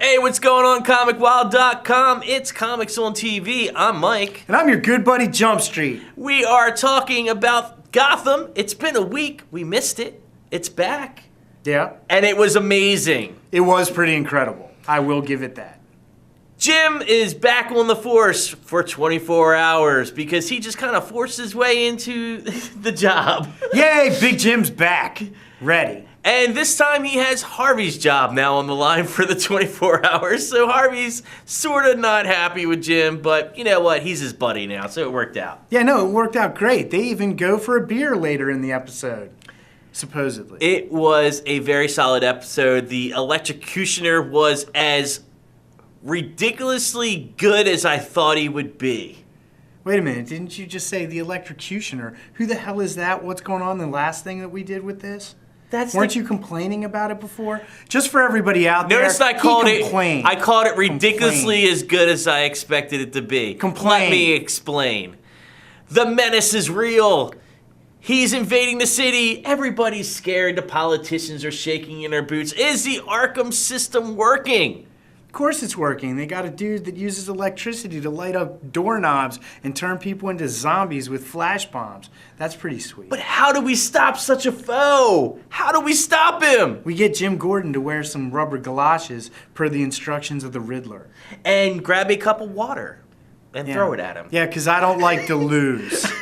Hey, what's going on, ComicWow.com? It's Comics on TV. I'm Mike. And I'm your good buddy, Jump Street. We are talking about Gotham. It's been a week. We missed it. It's back. Yeah. And it was amazing. It was pretty incredible. I will give it that. Jim is back on the force for 24 hours because he just kind of forced his way into the job. Yay, Big Jim's back. Ready. And this time he has Harvey's job now on the line for the 24 hours. So Harvey's sort of not happy with Jim, but you know what? He's his buddy now, so it worked out. Yeah, no, it worked out great. They even go for a beer later in the episode, supposedly. It was a very solid episode. The electrocutioner was as ridiculously good as I thought he would be. Wait a minute, didn't you just say the electrocutioner? Who the hell is that? What's going on? The last thing that we did with this? Weren't you complaining about it before? Just for everybody out there, notice I called it ridiculously as good as I expected it to be. Let me explain. The menace is real. He's invading the city. Everybody's scared. The politicians are shaking in their boots. Is the Arkham system working? Of course it's working. They got a dude that uses electricity to light up doorknobs and turn people into zombies with flash bombs. That's pretty sweet. But how do we stop such a foe? How do we stop him? We get Jim Gordon to wear some rubber galoshes per the instructions of the Riddler. And grab a cup of water and throw it at him. Yeah, because I don't like to lose.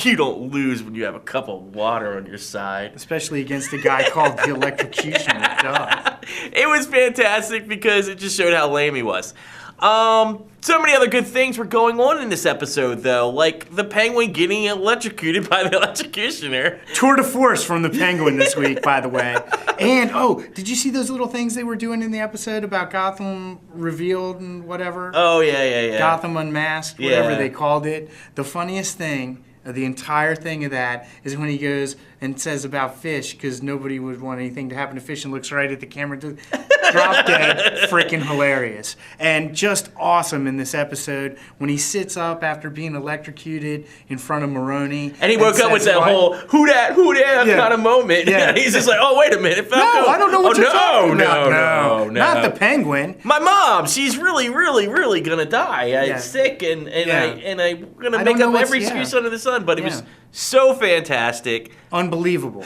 You don't lose when you have a cup of water on your side. Especially against a guy called the Electrocutioner. Duh. It was fantastic because it just showed how lame he was. So many other good things were going on in this episode, though, like the Penguin getting electrocuted by the Electrocutioner. Tour de force from the Penguin this week, by the way. And, oh, did you see those little things they were doing in the episode about Gotham revealed and whatever? Oh, yeah. Gotham unmasked, whatever they called it. The funniest thing, the entire thing of that, is when he goes and says about fish, because nobody would want anything to happen to fish, and looks right at the camera. Drop dead, freaking hilarious. And just awesome in this episode when he sits up after being electrocuted in front of Maroney. And he woke up with that whole who dat kind of moment. Yeah. He's just like, oh, wait a minute. No, I don't know what you're talking about. No. Not the Penguin. My mom, she's really going to die. Sick, and I'm going to make up every excuse under the sun. But it was so fantastic. Unbelievable.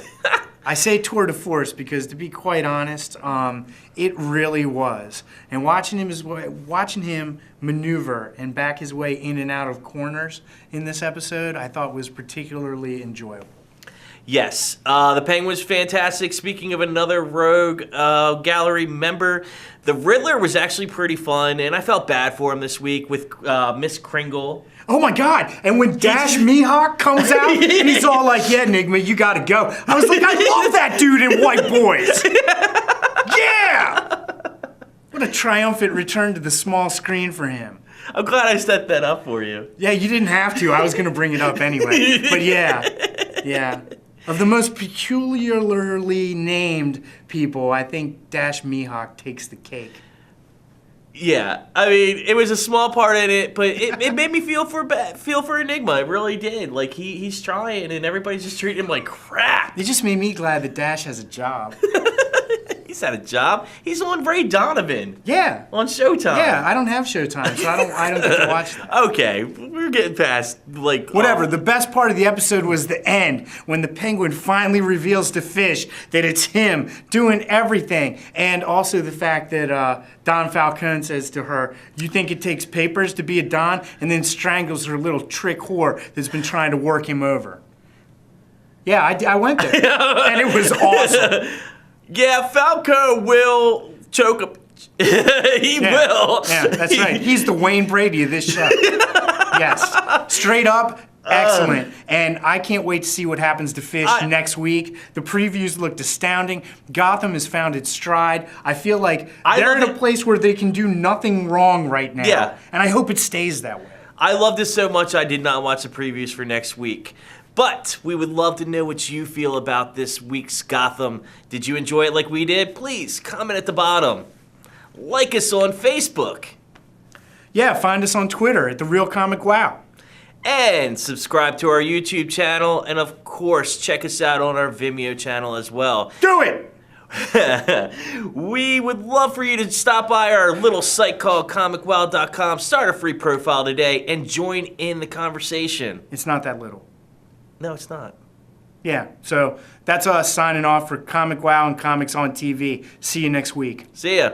I say tour de force because, to be quite honest, it really was. And watching him maneuver and back his way in and out of corners in this episode, I thought was particularly enjoyable. Yes, the Penguin's fantastic. Speaking of another rogue gallery member, the Riddler was actually pretty fun, and I felt bad for him this week with Miss Kringle. Oh my God! And when Dash Mihawk comes out, and he's all like, yeah, Enigma, you gotta go. I was like, I love that dude in White Boys! Yeah! What a triumphant return to the small screen for him. I'm glad I set that up for you. Yeah, you didn't have to. I was gonna bring it up anyway. But yeah. Of the most peculiarly named people, I think Dash Mihawk takes the cake. Yeah, I mean, it was a small part in it, but it made me feel for Enigma. It really did. Like, he's trying, and everybody's just treating him like crap. It just made me glad that Dash has a job. He's had a job. He's on Ray Donovan. Yeah. On Showtime. Yeah, I don't have Showtime, so I don't get to watch that. Okay, we're getting past, like... Whatever, the best part of the episode was the end, when the Penguin finally reveals to Fish that it's him doing everything. And also the fact that Don Falcone says to her, you think it takes papers to be a Don? And then strangles her little trick whore that's been trying to work him over. Yeah, I went there, and it was awesome. Yeah, Falco will choke him. He will. Yeah, that's right. He's the Wayne Brady of this show. Yes. Straight up, excellent. And I can't wait to see what happens to Fish next week. The previews looked astounding. Gotham has found its stride. I feel like they're in a place where they can do nothing wrong right now. Yeah. And I hope it stays that way. I loved it so much I did not watch the previews for next week. But we would love to know what you feel about this week's Gotham. Did you enjoy it like we did? Please comment at the bottom. Like us on Facebook. Yeah, find us on Twitter at @TheRealComicWow. And subscribe to our YouTube channel. And of course, check us out on our Vimeo channel as well. Do it! We would love for you to stop by our little site called ComicWow.com, start a free profile today, and join in the conversation. It's not that little. No, it's not. Yeah, so that's us signing off for Comic Wow and Comics on TV. See you next week. See ya.